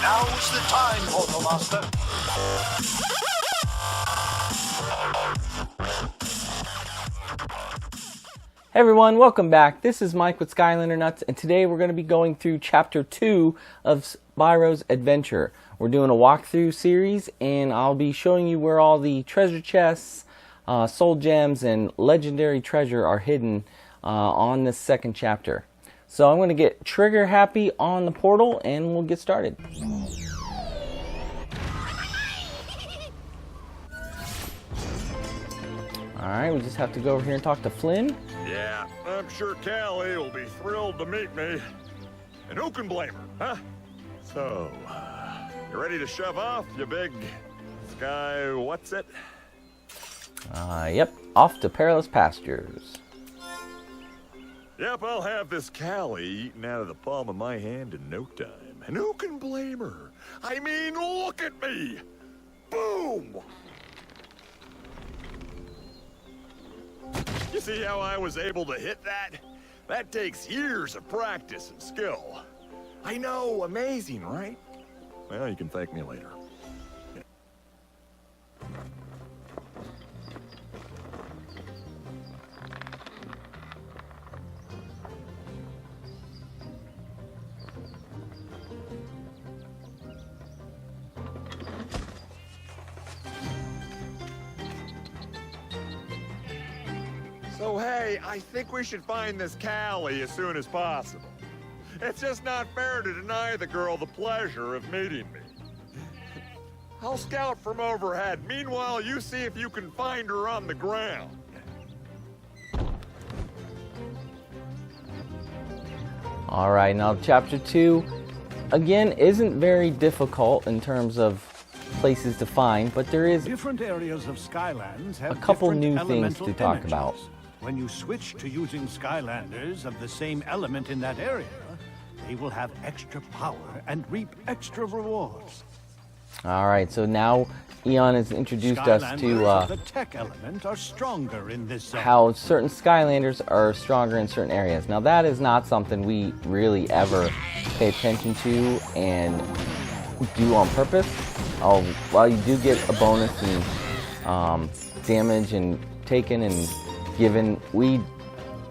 Now's the time, Quartermaster. Hey everyone, welcome back. This is Mike with SkylanderNutts, and today we're going to be going through Chapter 2 of Spyros Adventure. We're doing a walkthrough series, and I'll be showing you where all the treasure chests, soul gems, and legendary treasure are hidden on this second chapter. So I'm going to get trigger happy on the portal, and we'll get started. Alright, we just have to go over here and talk to Flynn. Yeah, I'm sure Callie will be thrilled to meet me. And who can blame her, huh? So, you ready to shove off, you big sky what's it? Yep, off to Perilous Pastures. Yep, I'll have this Callie eaten out of the palm of my hand in no time. And who can blame her? I mean, look at me! Boom! You see how I was able to hit that? That takes years of practice and skill. I know, amazing, right? Well, you can thank me later. So hey, I think we should find this Callie as soon as possible. It's just not fair to deny the girl the pleasure of meeting me. I'll scout from overhead. Meanwhile, you see if you can find her on the ground. Alright, now Chapter 2, again, isn't very difficult in terms of places to find, but there is different areas of Skylands have a couple different new things elemental to talk energies. about. When you switch to using Skylanders of the same element in that area, they will have extra power and reap extra rewards. Alright, so now Eon has introduced us to of the tech element are stronger in this zone. how certain Skylanders are stronger in certain areas. Now that is not something we really ever pay attention to and do on purpose. While you do get a bonus in damage and taken and given,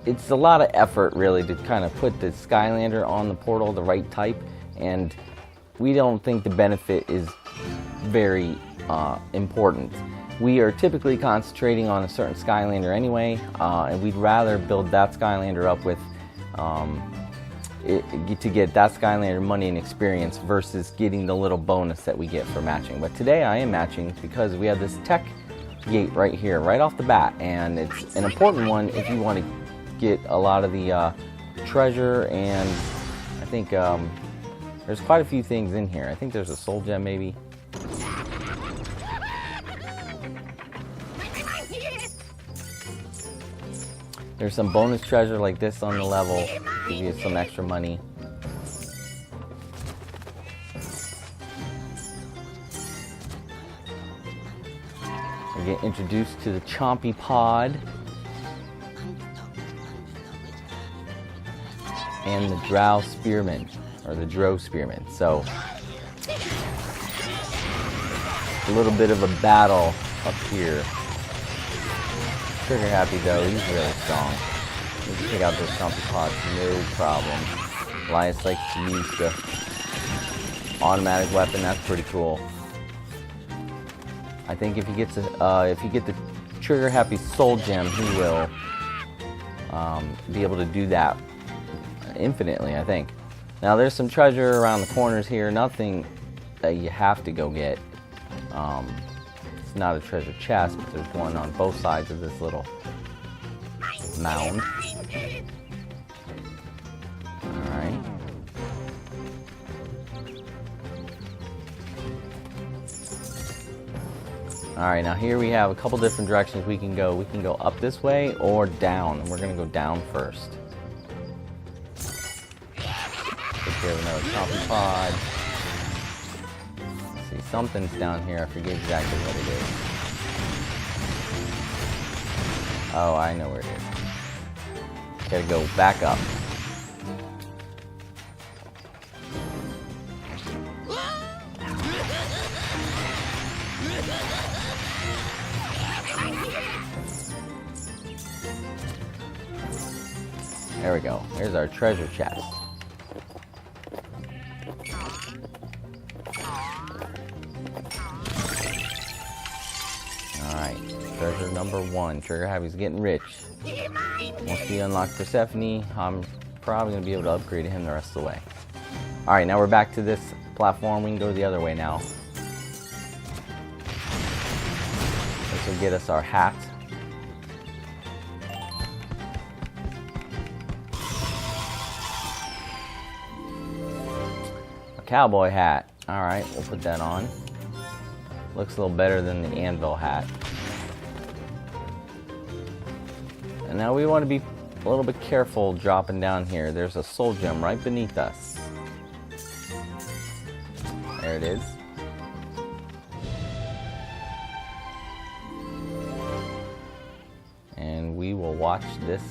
it's a lot of effort really to kind of put the Skylander on the portal, the right type, and we don't think the benefit is very important. We are typically concentrating on a certain Skylander anyway, and we'd rather build that Skylander up with to get that Skylander money and experience versus getting the little bonus that we get for matching. But today I am matching because we have this tech gate right here, right off the bat, and it's an important one if you want to get a lot of the treasure, and I think there's quite a few things in here. I think there's a soul gem maybe. There's some bonus treasure like this on the level, give you some extra money. We get introduced to the Chompy Pod and the Drow Spearman, or the Drow Spearman. So a little bit of a battle up here. Trigger happy though, he's really strong. You can take out those Chompy Pods, no problem. Elias likes to use the automatic weapon, that's pretty cool. I think if you get the trigger happy soul gem, he will be able to do that infinitely, I think. Now there's some treasure around the corners here, nothing that you have to go get. It's not a treasure chest, but there's one on both sides of this little mound. Alright. Alright, now here we have a couple different directions we can go. We can go up this way or down, and we're going to go down first. Take care of another Chompy Pod. Let's see, something's down here. I forget exactly what it is. Oh, I know where it is. Gotta go back up. There we go. Here's our treasure chest. Alright, treasure number 1. Trigger Happy's getting rich. Once we unlock Persephone, I'm probably going to be able to upgrade him the rest of the way. Alright, now we're back to this platform. We can go the other way now. This will get us our hat. A cowboy hat. Alright, we'll put that on. Looks a little better than the anvil hat. And now we want to be a little bit careful dropping down here. There's a soul gem right beneath us. There it is. And we will watch this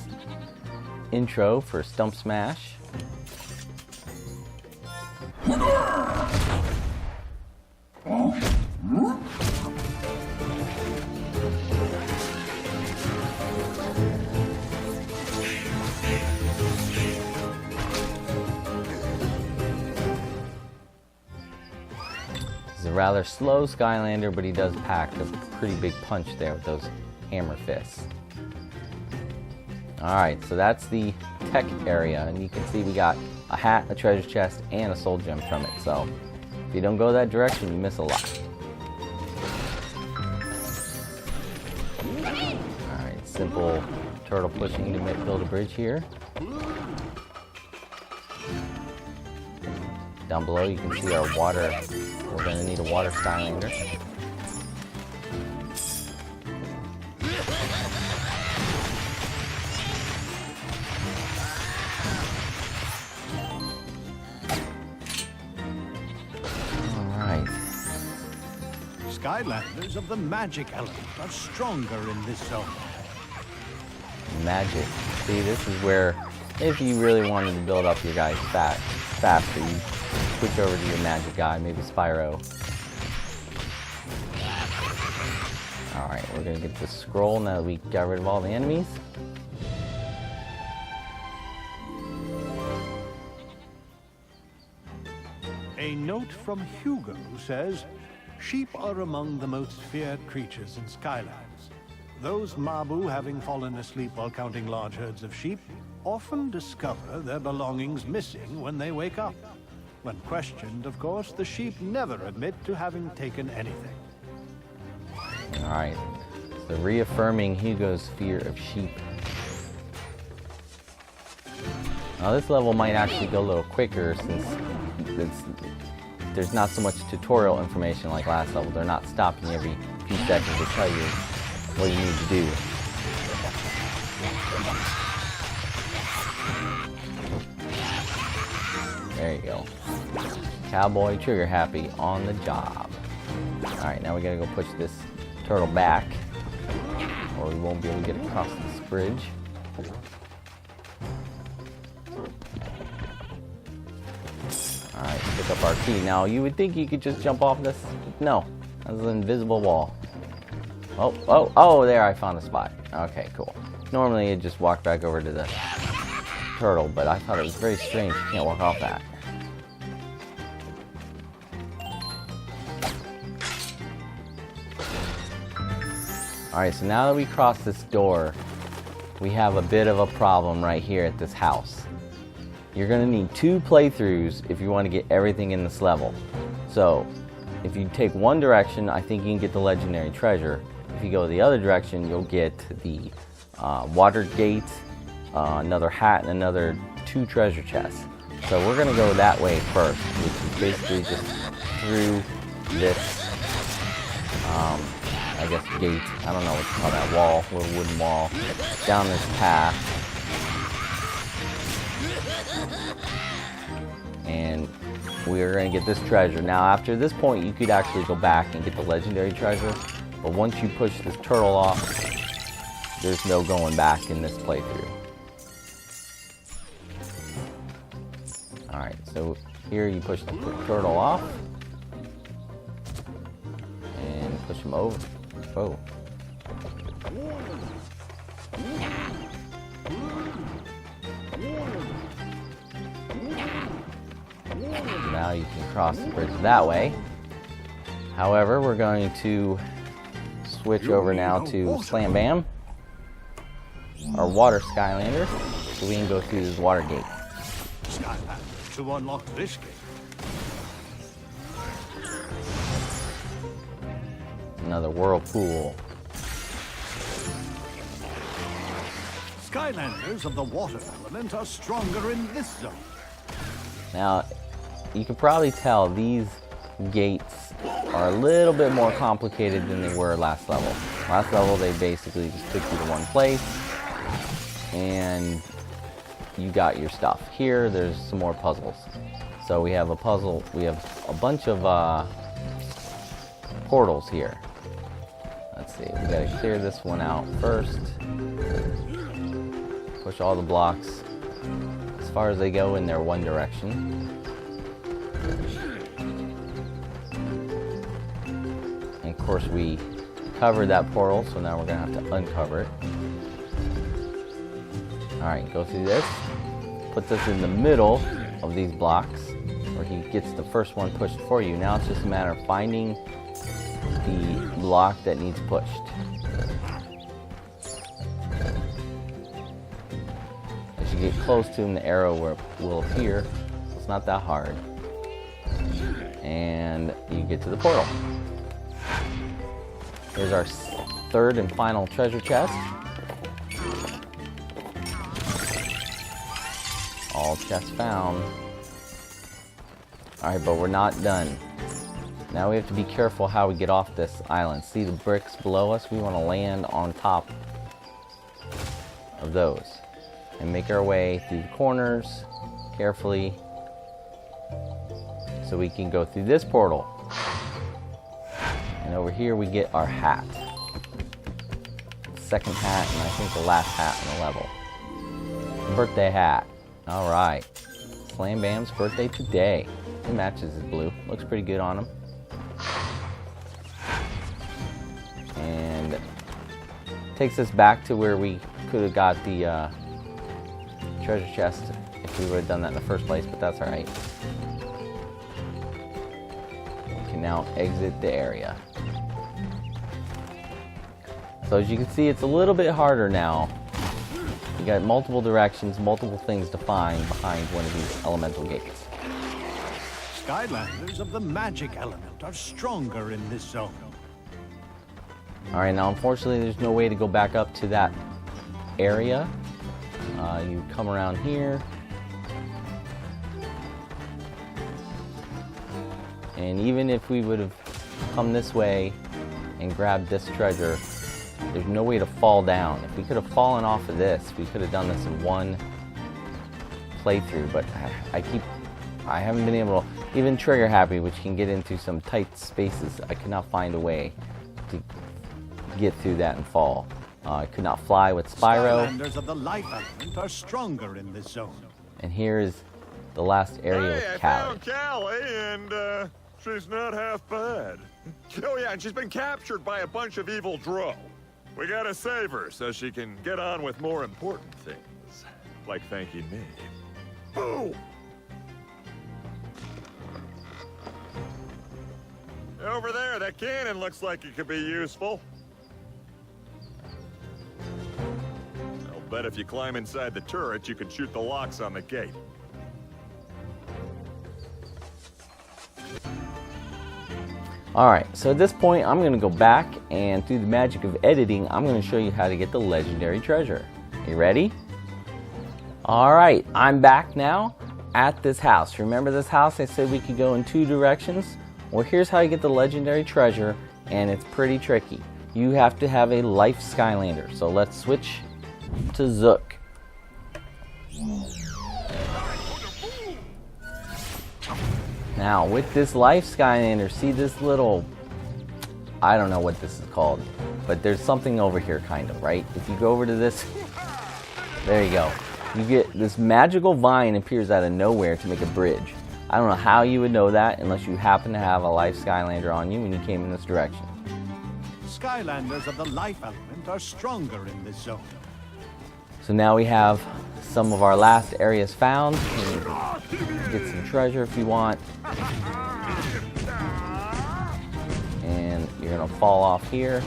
intro for Stump Smash. He's a rather slow Skylander, but he does pack a pretty big punch there with those hammer fists. Alright, so that's the tech area, and you can see we got a hat, a treasure chest, and a soul gem from it. So if you don't go that direction, you miss a lot. Alright, simple turtle pushing to build a bridge here. Down below you can see our water. We're going to need a water Skylander. Alright. Skylanders of the magic element are stronger in this zone. Magic. See, this is where, if you really wanted to build up your guys faster, you switch over to your magic guy, maybe Spyro. Alright, we're gonna get the scroll now that we got rid of all the enemies. A note from Hugo says, sheep are among the most feared creatures in Skylands. Those Mabu, having fallen asleep while counting large herds of sheep, often discover their belongings missing when they wake up. When questioned, of course, the sheep never admit to having taken anything. Alright, so reaffirming Hugo's fear of sheep. Now this level might actually go a little quicker since there's not so much tutorial information like last level. They're not stopping every few seconds to tell you what you need to do. There you go. Cowboy Trigger Happy on the job. Alright, now we gotta go push this turtle back, or we won't be able to get across this bridge. Alright, pick up our key. Now, you would think you could just jump off this. No, that's an invisible wall. Oh, there, I found a spot. Okay, cool. Normally, you'd just walk back over to the turtle, but I thought it was very strange. You can't walk off that. Alright, so now that we cross this door, we have a bit of a problem right here at this house. You're going to need 2 playthroughs if you want to get everything in this level. So, if you take one direction, I think you can get the legendary treasure. If you go the other direction, you'll get the water gate, another hat, and another 2 treasure chests. So we're going to go that way first, which is basically just through this I guess gate, I don't know what to call that, wall, little wooden wall, down this path. And we're going to get this treasure. Now after this point you could actually go back and get the legendary treasure, but once you push this turtle off, there's no going back in this playthrough. Alright, so here you push the turtle off, and push him over. Oh. across the bridge that way. However, we're going to switch over now to Slam Bam, our water Skylander, so we can go through this water gate. Skylanders to unlock this gate. Another whirlpool. Skylanders of the water element are stronger in this zone. Now, you can probably tell these gates are a little bit more complicated than they were last level. Last level, they basically just took you to one place and you got your stuff. Here, there's some more puzzles. So we have a puzzle, we have a bunch of portals here. Let's see, we gotta clear this one out first. Push all the blocks as far as they go in their one direction. And of course we covered that portal, so now we're gonna have to uncover it. Alright, go through this. Puts us in the middle of these blocks where he gets the first one pushed for you. Now it's just a matter of finding the block that needs pushed. As you get close to him, the arrow will appear. It's not that hard. And you get to the portal. Here's our third and final treasure chest. All chests found. Alright, but we're not done. Now we have to be careful how we get off this island. See the bricks below us? We want to land on top of those and make our way through the corners carefully so we can go through this portal. And over here we get our hat. Second hat, and I think the last hat on the level. Birthday hat. Alright. Slam Bam's birthday today. It matches his blue. Looks pretty good on him. And takes us back to where we could have got the treasure chest if we would have done that in the first place, but that's alright. We can now exit the area. So as you can see, it's a little bit harder now. You got multiple directions, multiple things to find behind one of these elemental gates. Skylanders of the magic element are stronger in this zone. Alright, now unfortunately there's no way to go back up to that area. You come around here. And even if we would have come this way and grabbed this treasure, there's no way to fall down. If we could have fallen off of this, we could have done this in one playthrough, but I haven't been able to, even trigger happy, which can get into some tight spaces, I could not find a way to get through that and fall. I could not fly with Spyro. Skylanders of the life element are stronger in this zone. And here's the last area with Callie. I found Callie, and she's not half bad. Oh yeah, and she's been captured by a bunch of evil drow. We gotta save her so she can get on with more important things, like thanking me. Boom! Over there, that cannon looks like it could be useful. I'll bet if you climb inside the turret, you can shoot the locks on the gate. Alright, so at this point I'm going to go back and through the magic of editing, I'm going to show you how to get the legendary treasure. You ready? Alright, I'm back now at this house. Remember this house? I said we could go in two directions. Well, here's how you get the legendary treasure, and it's pretty tricky. You have to have a life Skylander. So let's switch to Zook. Now, with this life Skylander, see this little, I don't know what this is called, but there's something over here kind of, right? If you go over to this, there you go. You get this magical vine appears out of nowhere to make a bridge. I don't know how you would know that unless you happen to have a life Skylander on you when you came in this direction. Skylanders of the life element are stronger in this zone. So now we have some of our last areas found. You can get some treasure if you want. You're gonna fall off here.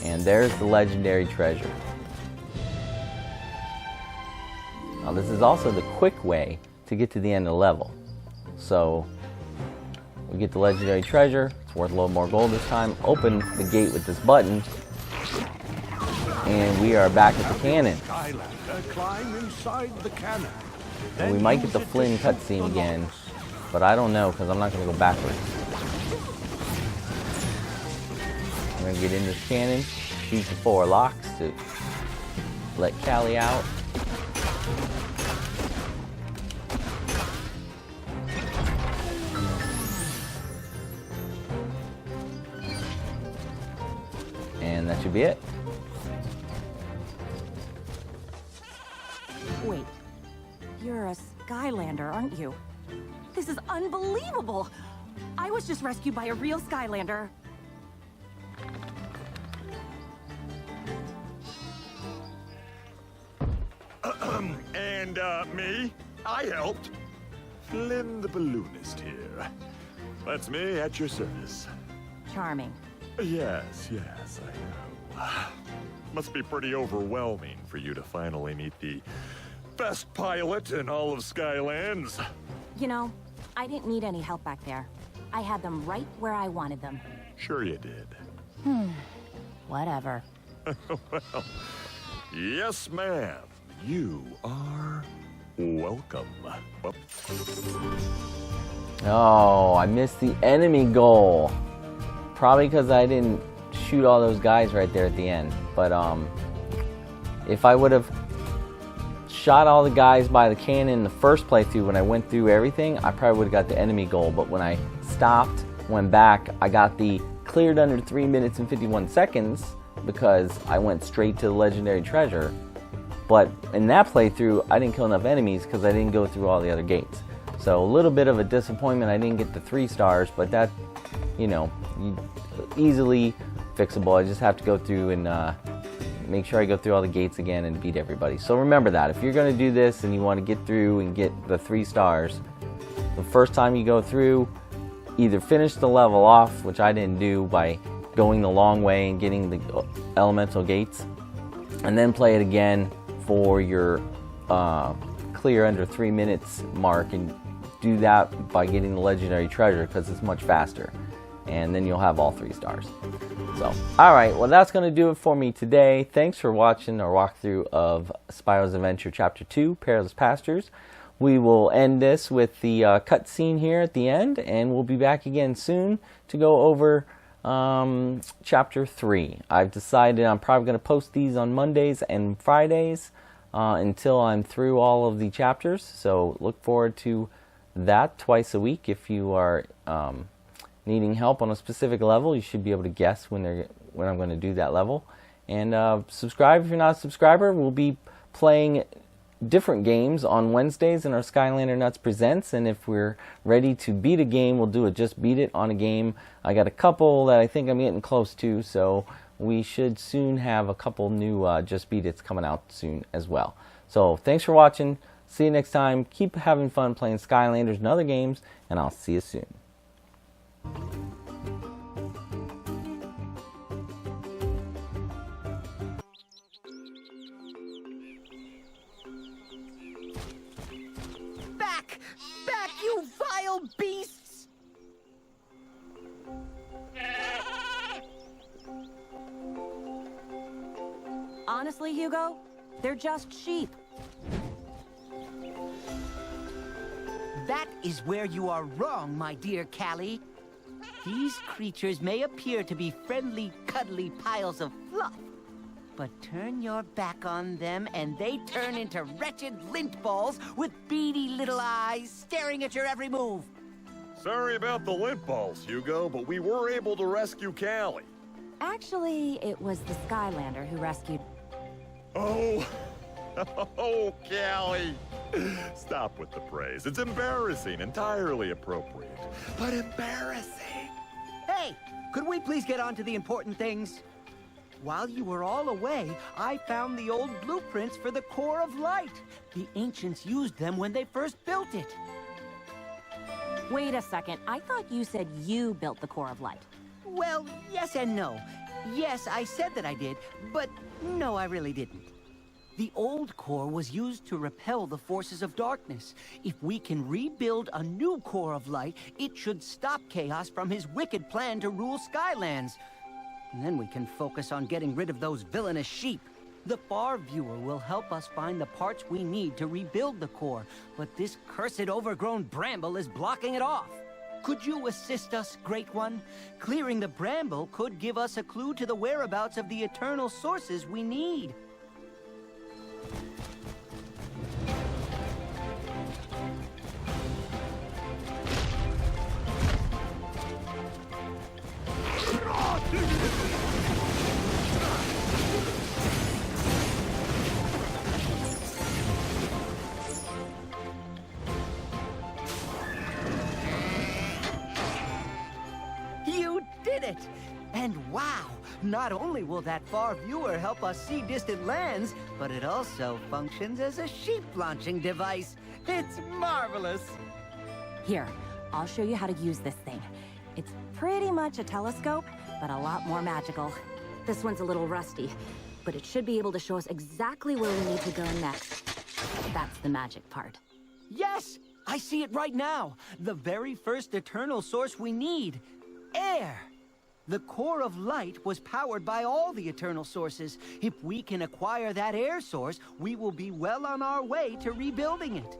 And there's the legendary treasure. Now this is also the quick way to get to the end of the level. So we get the legendary treasure. It's worth a little more gold this time. Open the gate with this button. And we are back at the cannon. Skylander, climb inside the cannon. And we might get the Flynn cutscene again, but I don't know because I'm not going to go backwards. I'm going to get in this cannon, shoot the 4 locks to let Callie out. And that should be it. Wait, you're a Skylander, aren't you? This is unbelievable! I was just rescued by a real Skylander. And, me? I helped. Flynn the balloonist here. That's me at your service. Charming. Yes, I know. Must be pretty overwhelming for you to finally meet the best pilot in all of Skylands. You know, I didn't need any help back there. I had them right where I wanted them. Sure you did. Whatever. Well, yes, ma'am. You are welcome. Well, Oh, I missed the enemy goal. Probably because I didn't shoot all those guys right there at the end. But if I would have shot all the guys by the cannon in the first playthrough when I went through everything, I probably would have got the enemy goal. But when I stopped, went back, I got the cleared under 3 minutes and 51 seconds because I went straight to the legendary treasure. But in that playthrough, I didn't kill enough enemies because I didn't go through all the other gates. So a little bit of a disappointment. I didn't get the 3 stars, but that, you know, easily fixable. I just have to go through and make sure I go through all the gates again and beat everybody. So remember that. If you're going to do this and you want to get through and get the 3 stars, the first time you go through, either finish the level off, which I didn't do by going the long way and getting the elemental gates, and then play it again for your clear under 3 minutes mark, and do that by getting the legendary treasure because it's much faster, and then you'll have all 3 stars. So, alright, well that's going to do it for me today. Thanks for watching our walkthrough of Spyros Adventure Chapter 2, Perilous Pastures. We will end this with the cutscene here at the end, and we'll be back again soon to go over Chapter 3. I've decided I'm probably going to post these on Mondays and Fridays until I'm through all of the chapters, so look forward to that twice a week. If you are needing help on a specific level, you should be able to guess when I'm going to do that level. And subscribe if you're not a subscriber. We'll be playing different games on Wednesdays in our SkylanderNutts Presents, and if we're ready to beat a game, we'll do a Just Beat It on a game. I got a couple that I think I'm getting close to, so we should soon have a couple new Just Beat It's coming out soon as well. So thanks for watching. See you next time. Keep having fun playing Skylanders and other games, and I'll see you soon. Back! Back, you vile beasts! Honestly, Hugo, they're just sheep. That is where you are wrong, my dear Callie. These creatures may appear to be friendly, cuddly piles of fluff, but turn your back on them and they turn into wretched lint balls with beady little eyes staring at your every move. Sorry about the lint balls, Hugo, but we were able to rescue Callie. Actually, it was the Skylander who rescued... Oh, oh, Callie. Stop with the praise. It's embarrassing, entirely appropriate, but embarrassing. Hey, could we please get on to the important things? While you were all away, I found the old blueprints for the Core of Light. The ancients used them when they first built it. Wait a second, I thought you said you built the Core of Light. Well, yes and no. Yes, I said that I did, but no, I really didn't. The old core was used to repel the forces of darkness. If we can rebuild a new core of light, it should stop Chaos from his wicked plan to rule Skylands. And then we can focus on getting rid of those villainous sheep. The Far Viewer will help us find the parts we need to rebuild the core, but this cursed overgrown bramble is blocking it off. Could you assist us, Great One? Clearing the bramble could give us a clue to the whereabouts of the eternal sources we need. You did it! And wow, not only will that Far Viewer help us see distant lands, but it also functions as a sheep launching device. It's marvelous! Here, I'll show you how to use this thing. It's pretty much a telescope, but a lot more magical. This one's a little rusty, but it should be able to show us exactly where we need to go next. That's the magic part. Yes! I see it right now! The very first eternal source we need. Air! The core of light was powered by all the eternal sources. If we can acquire that air source, we will be well on our way to rebuilding it.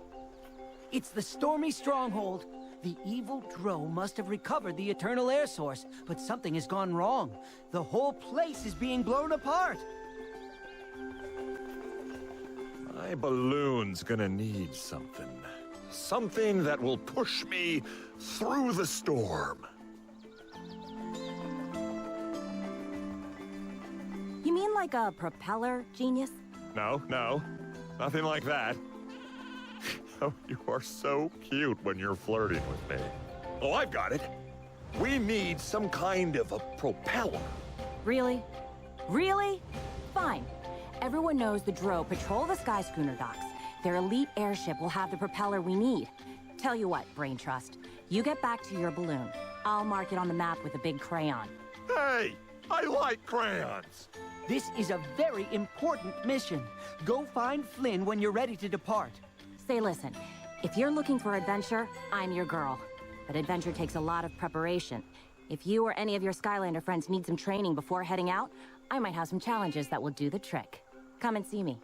It's the Stormy Stronghold. The evil Drow must have recovered the eternal air source, but something has gone wrong. The whole place is being blown apart. My balloon's gonna need something. Something that will push me through the storm. You mean like a propeller, genius? No, nothing like that. Oh, you are so cute when you're flirting with me. Oh, I've got it. We need some kind of a propeller. Really? Really? Fine. Everyone knows the Drow patrol the Sky Schooner docks. Their elite airship will have the propeller we need. Tell you what, Brain Trust. You get back to your balloon. I'll mark it on the map with a big crayon. Hey, I like crayons. This is a very important mission. Go find Flynn when you're ready to depart. Say, listen, if you're looking for adventure, I'm your girl. But adventure takes a lot of preparation. If you or any of your Skylander friends need some training before heading out, I might have some challenges that will do the trick. Come and see me.